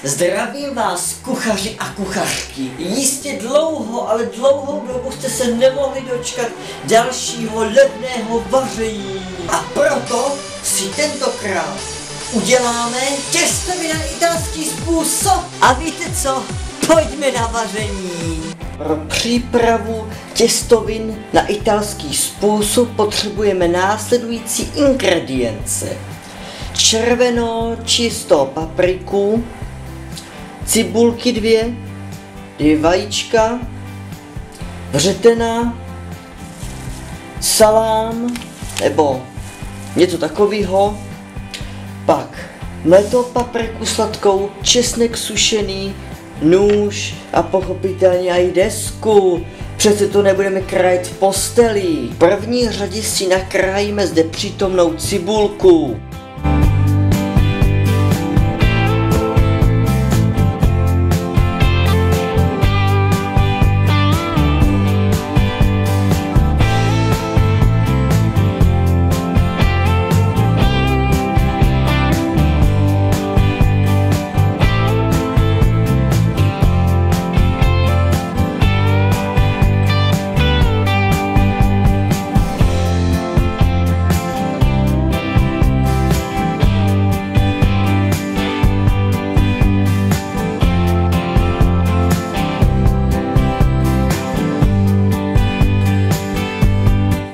Zdravím vás, kuchaři a kuchařky. Jistě dlouho, ale dlouhou dobu jste se nemohli dočkat dalšího levného vaření. A proto si tentokrát uděláme těstoviny na italský způsob. A víte co? Pojďme na vaření. Pro přípravu těstovin na italský způsob potřebujeme následující ingredience. Červenou čistou papriku, cibulky dvě vajíčka, vřetená, salám nebo něco takového, pak mletou papriku sladkou, česnek sušený, nůž a pochopitelně i desku. Přece to nebudeme krájet v posteli. V první řadě si nakrájíme zde přítomnou cibulku.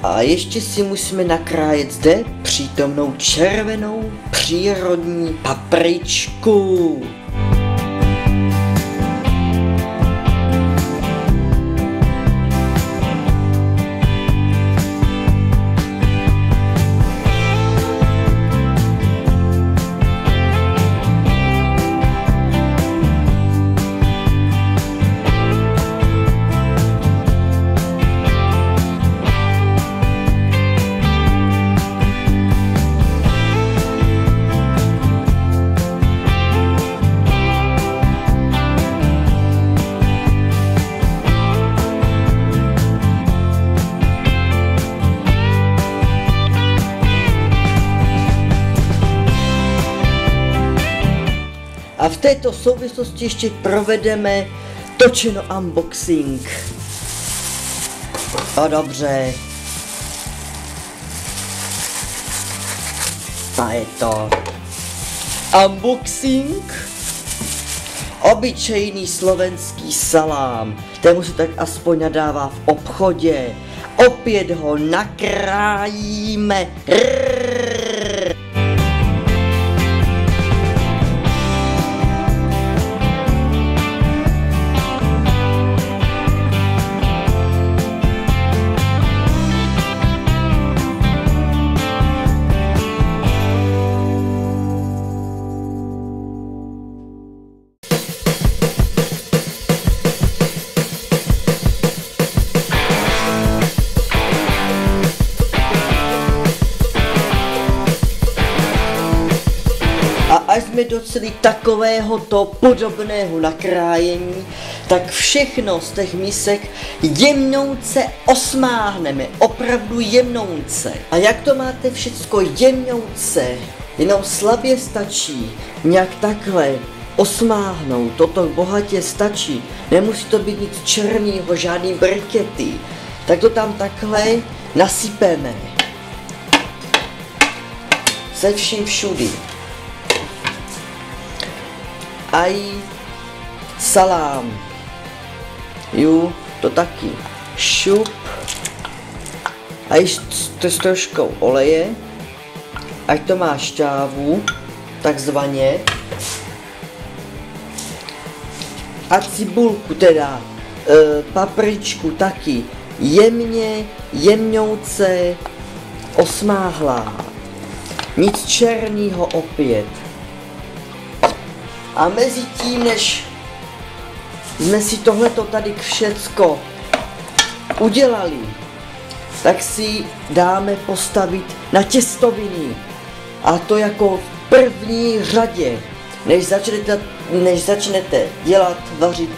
A ještě si musíme nakrájet zde přítomnou červenou přírodní papričku. A v této souvislosti ještě provedeme točeno unboxing. A dobře. A je to unboxing. Obyčejný slovenský salám, kterému se tak aspoň nadává v obchodě. Opět ho nakrájíme. A až jsme doceli takovéhoto podobného nakrájení, tak všechno z těch misek jemnouce osmáhneme, opravdu jemnouce. A jak to máte všecko jemnouce, jenom slabě stačí nějak takhle osmáhnout, toto bohatě stačí, nemusí to být nic černýho, žádný brikety, tak to tam takhle nasypeme. Se vším všudy. Aj salám. Jo, to taky. Šup. A s troškou oleje. Ať to má šťávu, takzvaně. A cibulku teda, papričku taky. Jemňouce osmáhlá. Nic černýho opět. A mezi tím, než jsme si tohleto tady všecko udělali, tak si dáme postavit na těstoviny. A to jako v první řadě, než začnete dělat, vařit,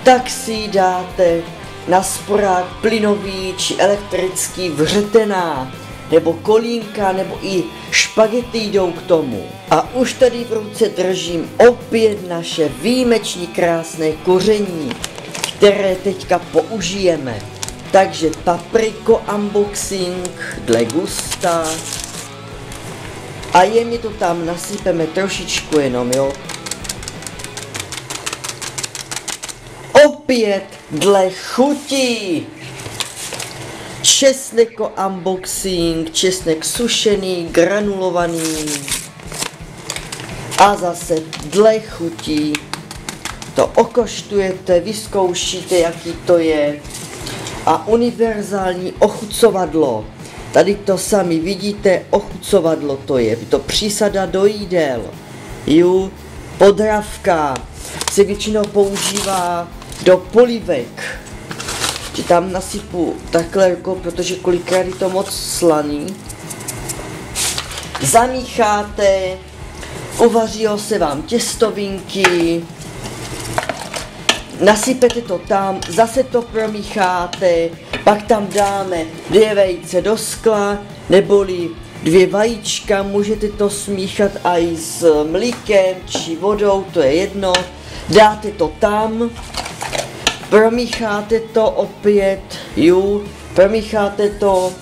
tak si dáte na sporák plynový či elektrický vřetená. nebo kolínka, nebo i špagety jdou k tomu. A už tady v ruce držím opět naše výjimečně krásné koření, které teďka použijeme. Takže papriko unboxing dle gusta. A jemně to tam nasypeme trošičku jenom, jo. Opět dle chuti. Česneko unboxing, česnek sušený, granulovaný. A zase dle chuti. To okoštujete, vyzkoušíte, jaký to je. A univerzální ochucovadlo. Tady to sami vidíte, ochucovadlo to je. To přísada do jídel. Jo, podravka se většinou používá do polivek. Že tam nasypu takhle, protože kolikrát je to moc slaný. Zamícháte, uvařilo se vám těstovinky, nasypete to tam, zase to promícháte, pak tam dáme 2 vejce do skla, neboli 2 vajíčka, můžete to smíchat i s mlíkem či vodou, to je jedno, dáte to tam, promícháte to opět, jo, promícháte to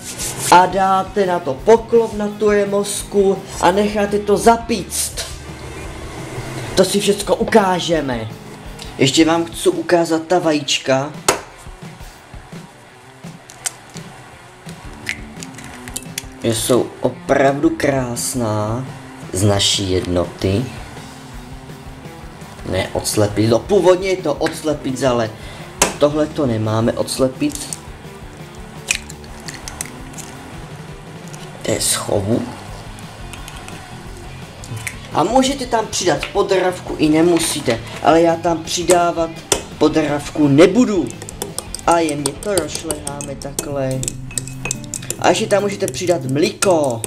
a dáte na to poklop na tu remosku a necháte to zapíct. To si všechno ukážeme. Ještě vám chci ukázat ta vajíčka. Že jsou opravdu krásná z naší jednoty. Ne odslepit, no původně je to odslepit, ale tohle to nemáme odslepit. To je z chovu. A můžete tam přidat podravku i nemusíte, ale já tam přidávat podravku nebudu. A jemně to rozšleháme takhle. A ještě tam můžete přidat mlíko.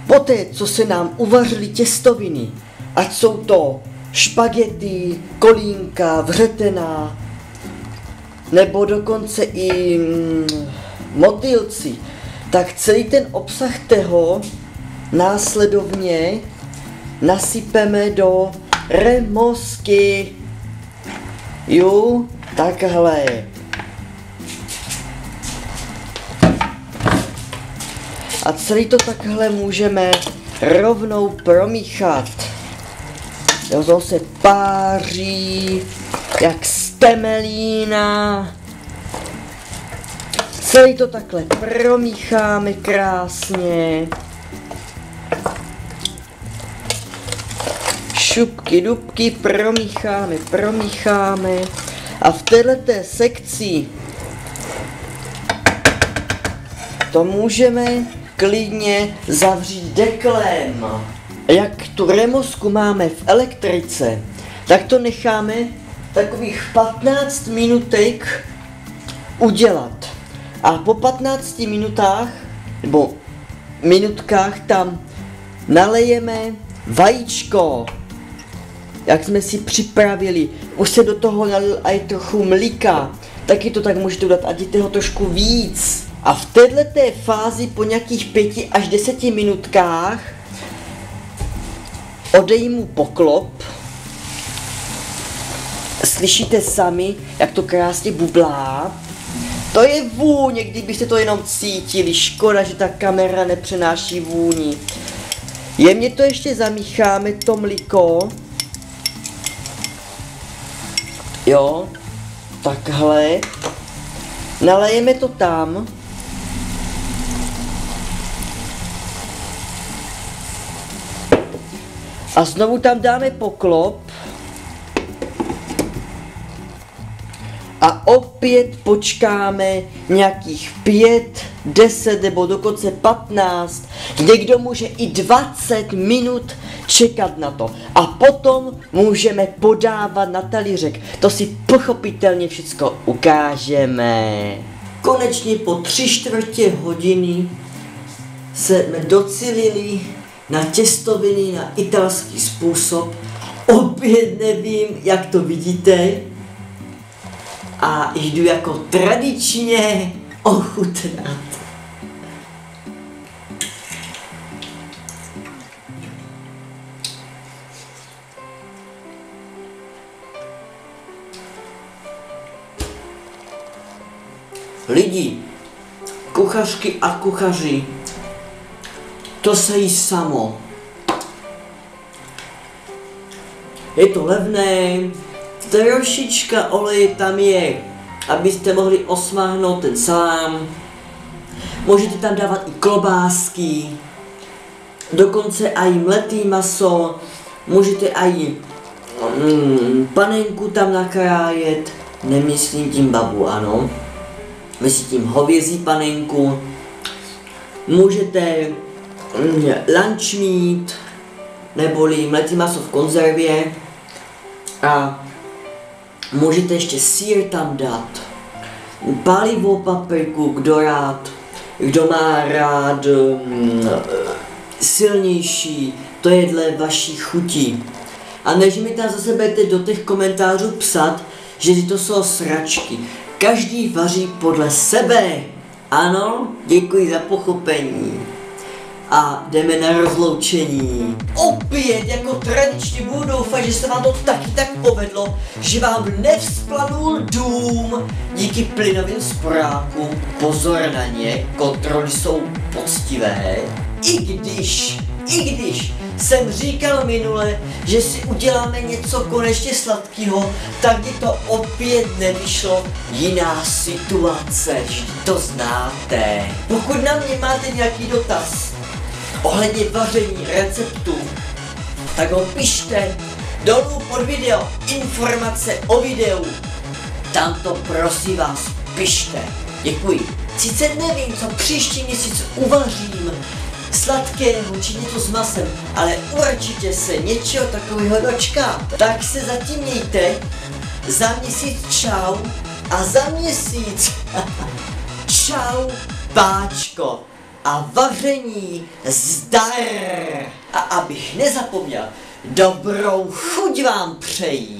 Poté, co se nám uvařily těstoviny, ať jsou to špagety, kolínka, vřetená, nebo dokonce i motýlci, tak celý ten obsah toho následovně nasypeme do remosky. Jo, takhle. A celý to takhle můžeme rovnou promíchat. Jo, to se páří jak z temelína. Celý to takhle promícháme krásně. Šupky, dubky, promícháme. A v této sekci to můžeme klidně zavřít deklem. Jak tu remosku máme v elektrice, tak to necháme takových 15 minutek udělat. A po 15 minutách, nebo minutkách tam nalejeme vajíčko, jak jsme si připravili. Už se do toho nalil i trochu mlíka, taky to tak můžete udělat, ať je toho trošku víc. A v této fázi po nějakých 5 až 10 minutkách odejmu poklop. Slyšíte sami, jak to krásně bublá. To je vůně, kdybyste to jenom cítili. Škoda, že ta kamera nepřenáší vůni. Jemně to ještě zamícháme, to mlíko. Jo, takhle. Nalejeme to tam. A znovu tam dáme poklop. A opět počkáme nějakých 5, 10 nebo dokonce 15. Někdo může i 20 minut čekat na to. A potom můžeme podávat na talířek. To si pochopitelně všechno ukážeme. Konečně po 3/4 hodiny jsme docílili na těstoviny na italský způsob. Opět nevím, jak to vidíte. A jdu jako tradičně ochutnat. Lidi, kuchařky a kuchaři, to se jí samo. Je to levné, trošička oleje tam je, abyste mohli osmáhnout ten salám. Můžete tam dávat i klobásky, dokonce i mletý maso, můžete i panenku tam nakrájet, nemyslím tím babu, ano. Myslím tím hovězí panenku, můžete lunch meat, neboli mletý maso v konzervě a můžete ještě sýr tam dát, pálivou papriku, kdo má rád silnější, to je dle vaší chuti. A než mi tam zase budete do těch komentářů psat, že to jsou sračky. Každý vaří podle sebe. Ano, děkuji za pochopení. A jdeme na rozloučení. Opět, jako tradičně budu doufat, že se vám to taky tak povedlo, že vám nevzplanul dům díky plynovým sporákům. Pozor na ně, kontroly jsou poctivé. I když jsem říkal minule, že si uděláme něco konečně sladkého, tak mi to opět nevyšlo. Jiná situace, to znáte. Pokud na mě máte nějaký dotaz ohledně vaření receptů, tak ho pište dolů pod video, informace o videu. Tam to prosím vás pište. Děkuji. Sice nevím, co příští měsíc uvařím, sladkého či něco s masem, ale určitě se něčeho takového dočkáte. Tak se zatím mějte, za měsíc čau a za měsíc čau páčko a vaření zdar. A abych nezapomněl, dobrou chuť vám přeji.